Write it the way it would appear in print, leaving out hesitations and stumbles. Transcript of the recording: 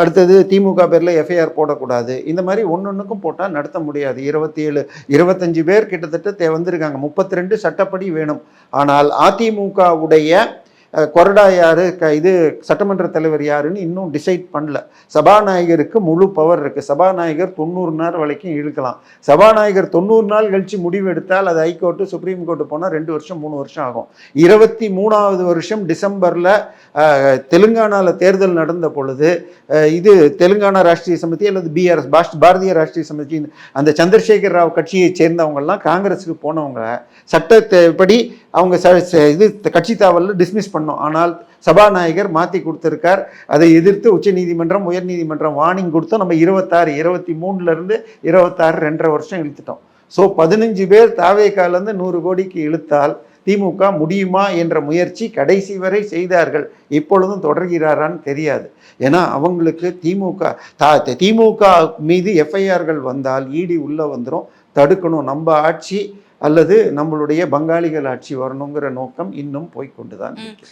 அடுத்தது திமுக பேரில் எஃப்ஐஆர் போடக்கூடாது. இந்த மாதிரி ஒன்னொன்றுக்கும் போட்டால் நடத்த முடியாது. 27 25 பேர் கிட்டத்தட்ட வந்திருக்காங்க. 32 சட்டப்படி வேணும். ஆனால் அதிமுகவுடைய கொறடா யாரு, இது சட்டமன்ற தலைவர் யாருன்னு இன்னும் டிசைட் பண்ணல. சபாநாயகருக்கு முழு பவர் இருக்கு. சபாநாயகர் 90 நாள் வரைக்கும் இழுக்கலாம். சபாநாயகர் 90 நாள் கழிச்சு முடிவு எடுத்தால் அது ஹைகோர்ட்டு சுப்ரீம் கோர்ட்டு போனால் 2 வருஷம் 3 வருஷம் ஆகும். 23வது வருஷம் டிசம்பரில் தெலுங்கானாவில் தேர்தல் நடந்த பொழுது இது தெலுங்கானா ராஷ்டிரிய சமிதி அல்லது பாரதிய ராஷ்டிரிய சமிதி, அந்த சந்திரசேகர் ராவ் கட்சியை சேர்ந்தவங்கெல்லாம் காங்கிரஸுக்கு போனவங்க சட்டப்படி அவங்க இது கட்சி தாவலில் டிஸ்மிஸ் பண்ணோம். ஆனால் சபாநாயகர் மாற்றி கொடுத்துருக்கார். அதை எதிர்த்து உச்சநீதிமன்றம் உயர்நீதிமன்றம் வார்னிங் கொடுத்தோம். நம்ம 23 26 2.5 வருஷம் இழுத்துட்டோம். ஸோ 15 பேர் தாவேக்காலேருந்து 100 கோடிக்கு இழுத்தால் திமுக முடியுமா என்ற முயற்சி கடைசி வரை செய்தார்கள். இப்பொழுதும் தொடர்கிறாரான்னு தெரியாது. ஏன்னா அவங்களுக்கு திமுக மீது எஃப்ஐஆர்கள் வந்தால் இடி உள்ளே வந்துடும். தடுக்கணும். நம்ம ஆட்சி அல்லது நம்மளுடைய பங்காளிகள் ஆட்சி வரணுங்கிற நோக்கம் இன்னும் போய்கொண்டு தான் இருக்கு.